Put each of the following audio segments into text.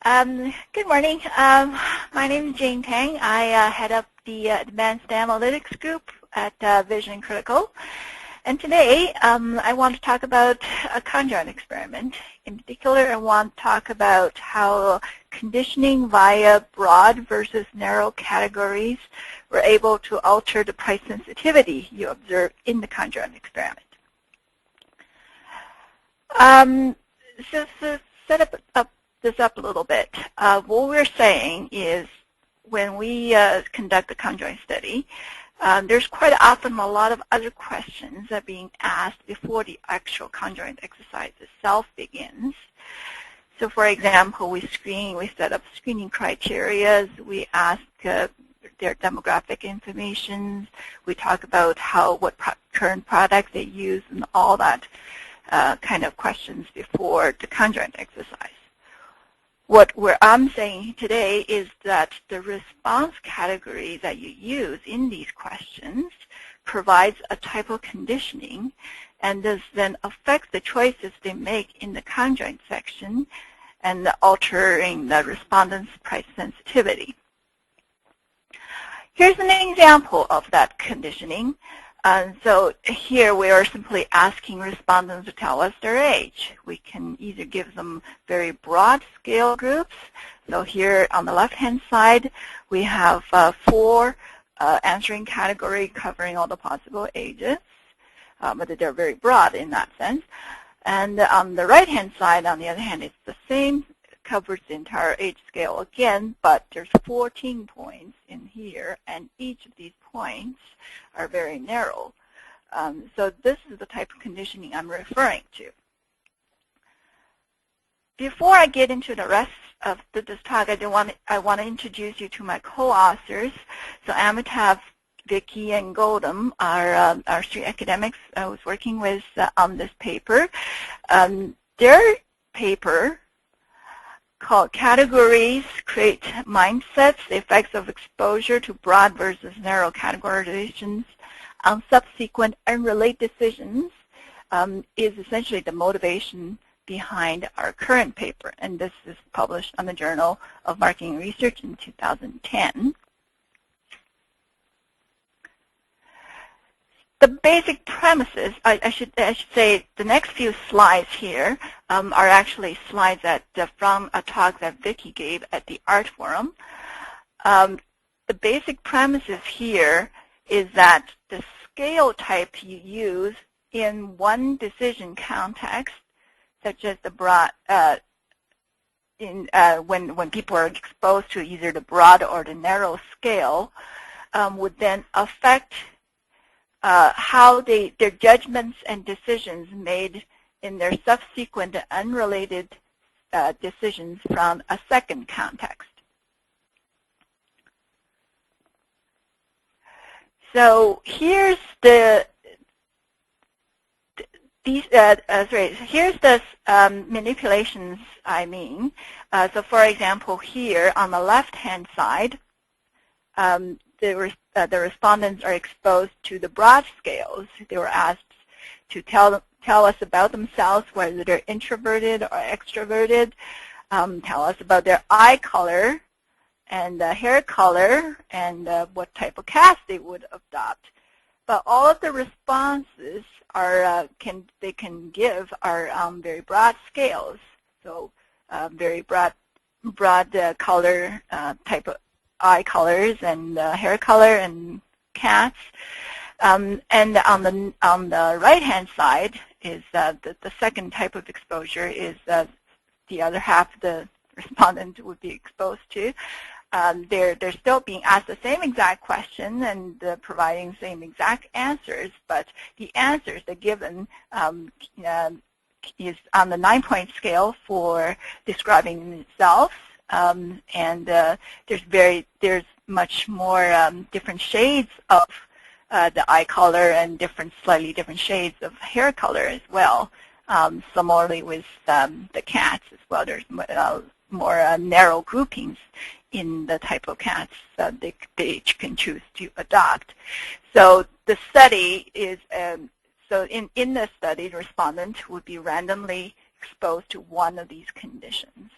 Good morning. My name is Jane Tang. I head up the Advanced Analytics Group at Vision Critical. And today I want to talk about a conjoint experiment. In particular, I want to talk about how conditioning via broad versus narrow categories were able to alter the price sensitivity you observe in the conjoint experiment. So set this up a little bit. What we're saying is when we conduct a conjoint study, there's quite often a lot of other questions that are being asked before the actual conjoint exercise itself begins. So for example, we set up screening criteria, we ask their demographic information, we talk about what current products they use and all that kind of questions before the conjoint exercise. What I'm saying today is that the response category that you use in these questions provides a type of conditioning and does then affect the choices they make in the conjoint section and altering the respondent's price sensitivity. Here's an example of that conditioning. So here we are simply asking respondents to tell us their age. We can either give them very broad scale groups. So here on the left-hand side, we have 4 answering categories covering all the possible ages, but they're very broad in that sense. And on the right-hand side, on the other hand, it's the same, covers the entire age scale again, but there's 14 points in here, and each of these points are very narrow. So this is the type of conditioning I'm referring to. Before I get into the rest of this talk, I want to introduce you to my co-authors. So Amitabh, Vicky, and Gautam are our 3 academics I was working with on this paper. Their paper called Categories Create Mindsets, the Effects of Exposure to Broad versus Narrow Categorizations on Subsequent Unrelated Decisions, is essentially the motivation behind our current paper. And this is published on the Journal of Marketing Research in 2010. The basic premises, I should say the next few slides here are actually slides from a talk that Vicky gave at the Art Forum. The basic premises here is that the scale type you use in one decision context, such as the broad, when people are exposed to either the broad or the narrow scale, would then affect how their judgments and decisions made in their subsequent unrelated decisions from a second context. So here's here's the manipulations I mean. So for example, here on the left-hand side, the respondents are exposed to the broad scales. They were asked to tell us about themselves, whether they're introverted or extroverted, tell us about their eye color and hair color and what type of cast they would adopt. But all of the responses they can give are very broad scales. So very broad color type of eye colors and hair color and cats. And on the right-hand side is the second type of exposure is the other half the respondent would be exposed to. They're still being asked the same exact question and providing the same exact answers, but the answers they're given is on the 9-point scale for describing themselves. And there's much more different shades of the eye color and slightly different shades of hair color as well. Similarly with the cats as well, there's more narrow groupings in the type of cats that they each can choose to adopt. So the study is in this study, the respondent would be randomly exposed to one of these conditions.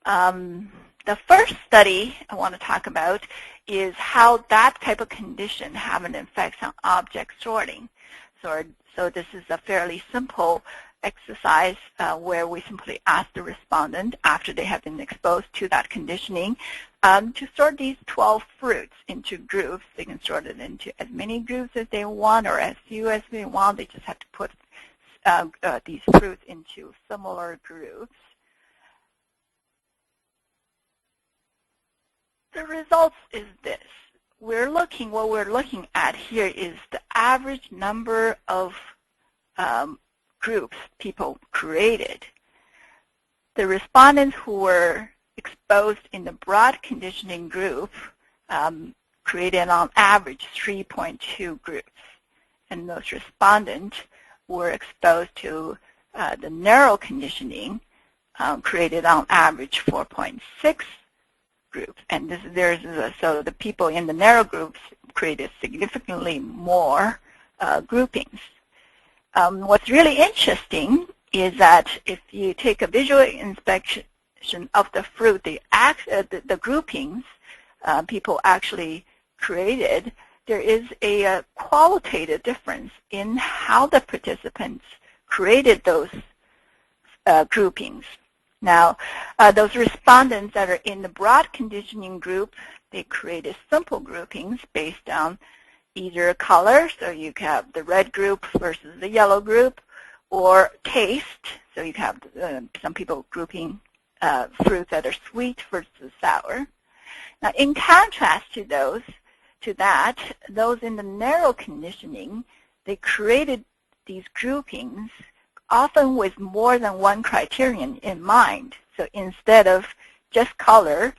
The first study I want to talk about is how that type of condition have an effect on object sorting. So this is a fairly simple exercise where we simply ask the respondent, after they have been exposed to that conditioning, to sort these 12 fruits into groups. They can sort it into as many groups as they want or as few as they want. They just have to put these fruits into similar groups. The results is this. What we're looking at here is the average number of groups people created. The respondents who were exposed in the broad conditioning group created on average 3.2 groups. And those respondents who were exposed to the narrow conditioning created on average 4.6 groups. And so the people in the narrow groups created significantly more groupings. What's really interesting is that if you take a visual inspection of the fruit, the groupings people actually created, there is a qualitative difference in how the participants created those groupings. Now, those respondents that are in the broad conditioning group, they created simple groupings based on either color, so you have the red group versus the yellow group, or taste, so you have some people grouping fruits that are sweet versus sour. Now, in contrast to those in the narrow conditioning, they created these groupings often with more than one criterion in mind. So instead of just color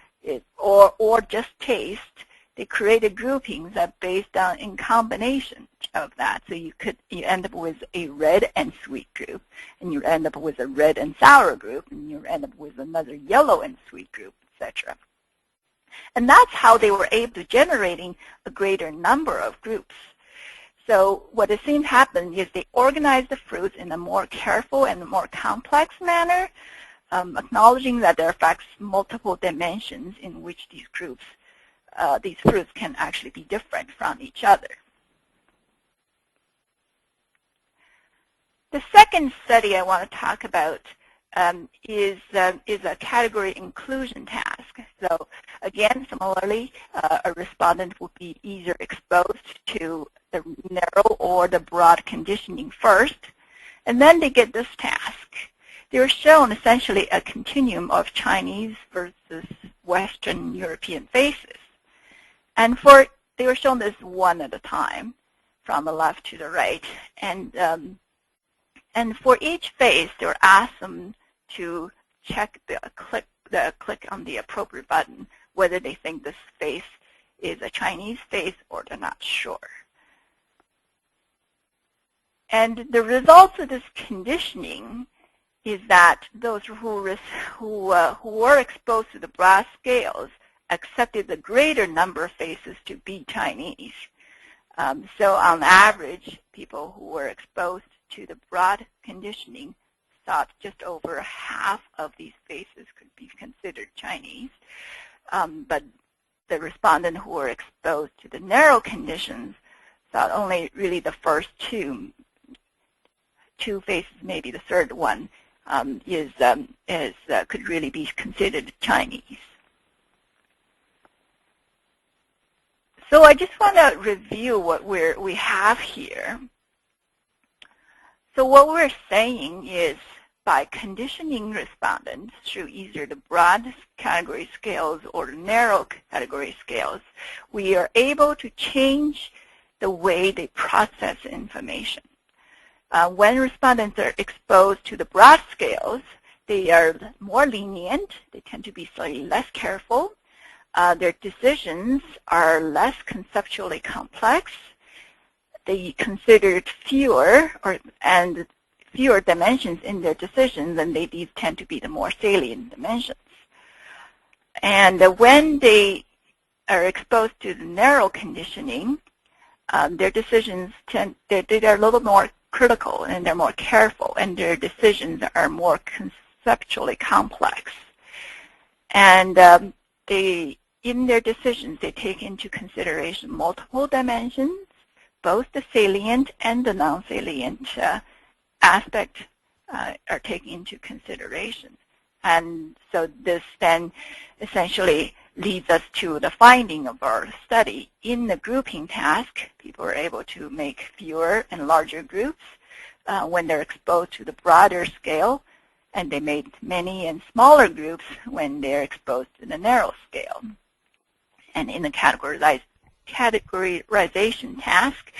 or just taste, they created groupings that based on in combination of that. So you end up with a red and sweet group, and you end up with a red and sour group, and you end up with another yellow and sweet group, etc. And that's how they were able to generating a greater number of groups. So what it seems happened is they organized the fruits in a more careful and more complex manner, acknowledging that there are facts multiple dimensions in which these groups, these fruits can actually be different from each other. The second study I want to talk about is a category inclusion task. So again, similarly, a respondent will be either exposed to the narrow or the broad conditioning first, and then they get this task. They're shown essentially a continuum of Chinese versus Western European faces. And they were shown this one at a time from the left to the right. And for each face, they were asked them to check click on the appropriate button, whether they think this face is a Chinese face or they're not sure. And the results of this conditioning is that those who were exposed to the broad scales accepted the greater number of faces to be Chinese. So on average, people who were exposed to the broad conditioning thought just over half of these faces could be considered Chinese. But the respondents who were exposed to the narrow conditions thought only really the first two faces, maybe the third one, could really be considered Chinese. So I just want to review what we have here. So what we're saying is by conditioning respondents through either the broad category scales or the narrow category scales, we are able to change the way they process information. When respondents are exposed to the broad scales, they are more lenient. They tend to be slightly less careful. Their decisions are less conceptually complex. They considered fewer dimensions in their decisions, and these tend to be the more salient dimensions. And when they are exposed to the narrow conditioning, their decisions they're a little more critical, and they're more careful, and their decisions are more conceptually complex. And in their decisions, they take into consideration multiple dimensions, both the salient and the non-salient aspect are taken into consideration. And so this then essentially leads us to the finding of our study. In the grouping task, people are able to make fewer and larger groups when they're exposed to the broader scale, and they made many and smaller groups when they're exposed to the narrow scale. And in the categorization task,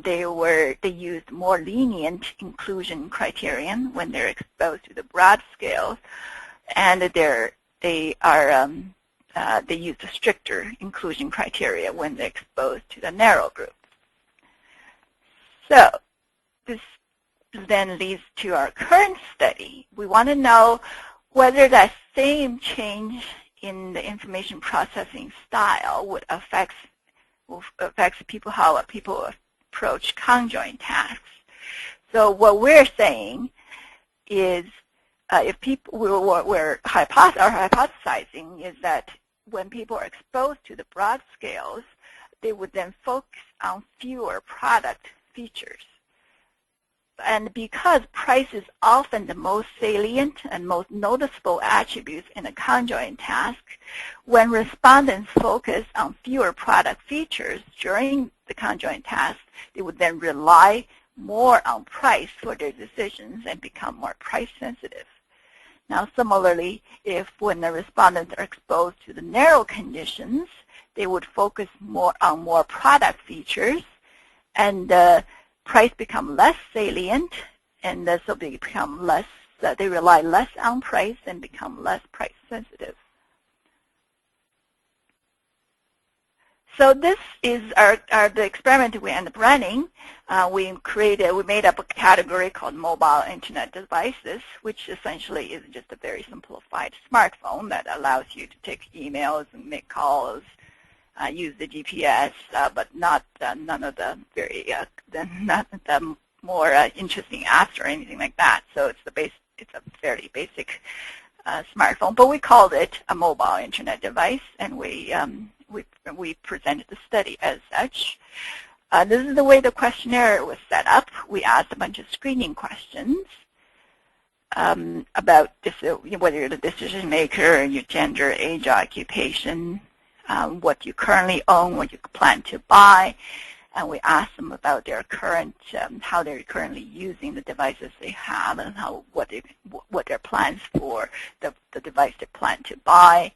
they used more lenient inclusion criterion when they're exposed to the broad scales, and they used a stricter inclusion criteria when they're exposed to the narrow group. So this then leads to our current study. We want to know whether that same change in the information processing style would affect people, how people approach conjoint tasks. So what we're saying is, if people we're hypothesizing is that when people are exposed to the broad scales, they would then focus on fewer product features. And because price is often the most salient and most noticeable attributes in a conjoint task, when respondents focus on fewer product features during the conjoint task, they would then rely more on price for their decisions and become more price sensitive. Now, similarly, if when the respondents are exposed to the narrow conditions, they would focus more on more product features, and price become less salient, and so they become less, they rely less on price and become less price sensitive. So this is the experiment we end up running. We made up a category called mobile internet devices, which essentially is just a very simplified smartphone that allows you to take emails and make calls, use the GPS, but not none of the not the more interesting apps or anything like that. So it's a fairly basic smartphone, but we called it a mobile internet device, and we presented the study as such. This is the way the questionnaire was set up. We asked a bunch of screening questions about whether you're the decision maker, your gender, age, occupation, what you currently own, what you plan to buy, and we asked them about their current, how they're currently using the devices they have, and what their plans for the device they plan to buy.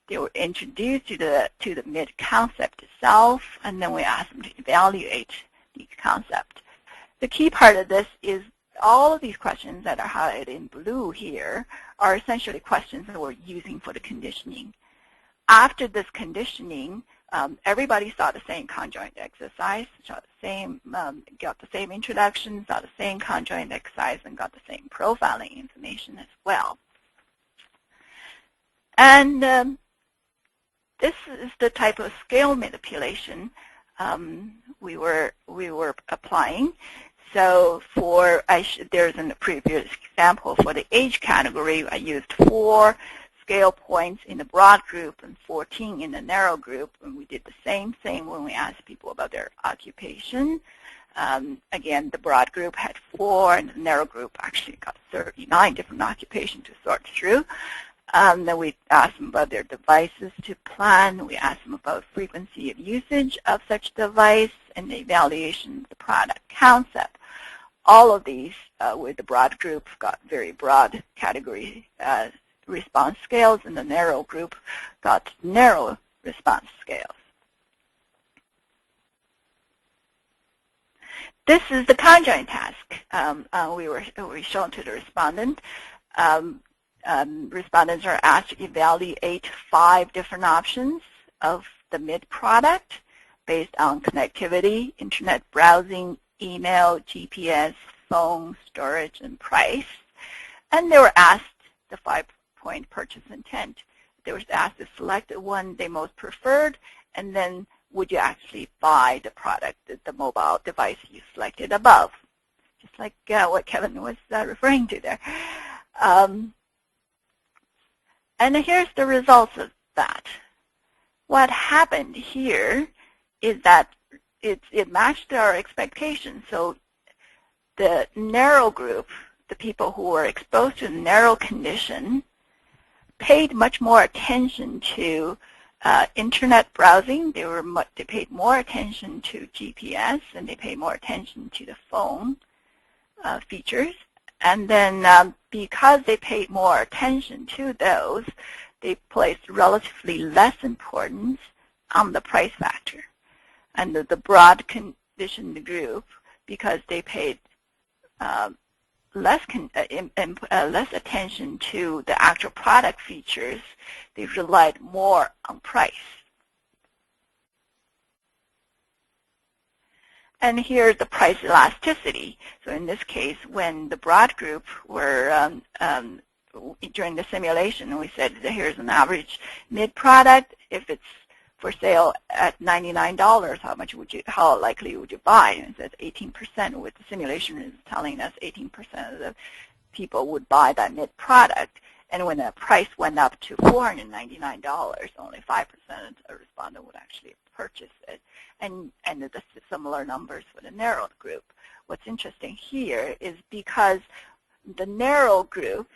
They were introduced to the MID concept itself, and then we asked them to evaluate the concept. The key part of this is all of these questions that are highlighted in blue here are essentially questions that we're using for the conditioning. After this conditioning, everybody saw the same conjoint exercise, got the same introduction, saw the same conjoint exercise, and got the same profiling information as well. And this is the type of scale manipulation we were applying. So there's a previous example for the age category. I used 4 scale points in the broad group and 14 in the narrow group, and we did the same thing when we asked people about their occupation. Again, the broad group had 4, and the narrow group actually got 39 different occupations to sort through. Then we asked them about their devices to plan. We asked them about frequency of usage of such device and the evaluation of the product concept. All of these with the broad group got very broad category response scales, and the narrow group got narrow response scales. This is the conjoint task we shown to the respondent. Respondents are asked to evaluate 5 different options of the MID product based on connectivity, internet browsing, email, GPS, phone, storage, and price. And they were asked the 5-point purchase intent. They were asked to select the one they most preferred, and then would you actually buy the product, the mobile device you selected above, just like what Kevin was referring to there. And here's the results of that. What happened here is that it matched our expectations. So the narrow group, the people who were exposed to the narrow condition, paid much more attention to internet browsing. They paid more attention to GPS, and they paid more attention to the phone features. And then because they paid more attention to those, they placed relatively less importance on the price factor. And the broad conditioned group, because they paid less attention to the actual product features, they relied more on price. And here's the price elasticity. So in this case, when the broad group were during the simulation, we said that here's an average mid product. If it's for sale at $99, how likely would you buy? And it says 18%. With the simulation is telling us 18% of the people would buy that mid product. And when the price went up to $499, only 5% of the respondent would actually purchase it. And the similar numbers for the narrow group. What's interesting here is because the narrow group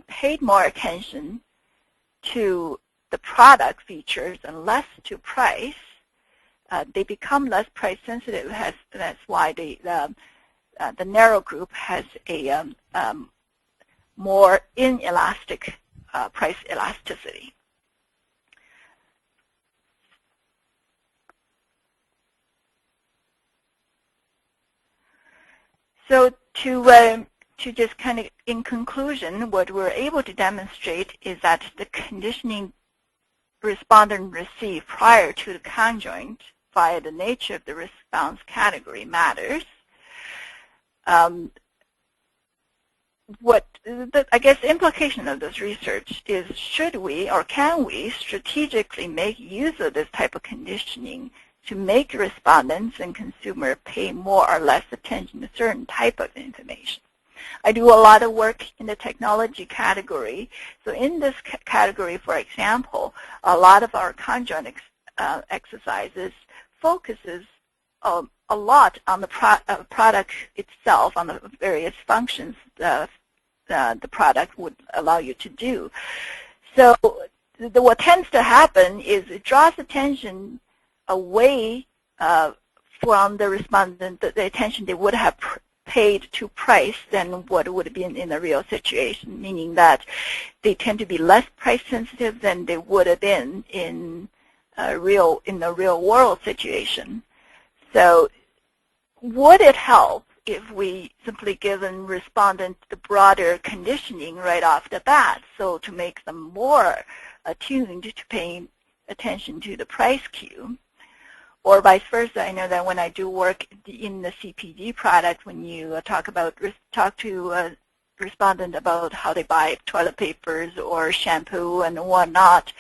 paid more attention to the product features and less to price, they become less price sensitive. That's why the narrow group has a more inelastic price elasticity. So to just kind of in conclusion, what we're able to demonstrate is that the conditioning respondent received prior to the conjoint via the nature of the response category matters. What I guess the implication of this research is, should we or can we strategically make use of this type of conditioning to make respondents and consumer pay more or less attention to certain type of information? I do a lot of work in the technology category. So in this category, for example, a lot of our conjoint exercises focuses a lot on the product itself, on the various functions the product would allow you to do. So what tends to happen is it draws attention away from the respondent, the attention they would have paid to price than what would have been in a real situation, meaning that they tend to be less price sensitive than they would have been in the real world situation. So would it help if we simply given respondents the broader conditioning right off the bat, so to make them more attuned to paying attention to the price cue? Or vice versa. I know that when I do work in the CPG product, when you talk to a respondent about how they buy toilet papers or shampoo and whatnot,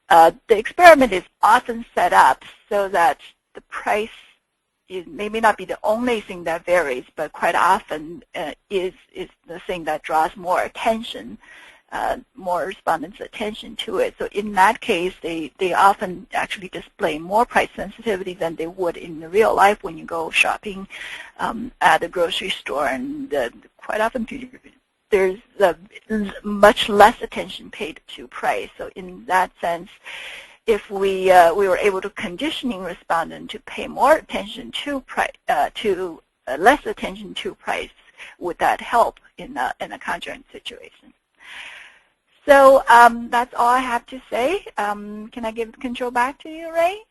the experiment is often set up so that the price may not be the only thing that varies, but quite often is the thing that draws more attention, more respondents' attention to it. So in that case, they often actually display more price sensitivity than they would in the real life when you go shopping at a grocery store, and quite often there's much less attention paid to price. So in that sense, if we were able to conditioning respondent to pay more attention to price, less attention to price, would that help in a conjoint situation? So that's all I have to say. Can I give the control back to you, Ray?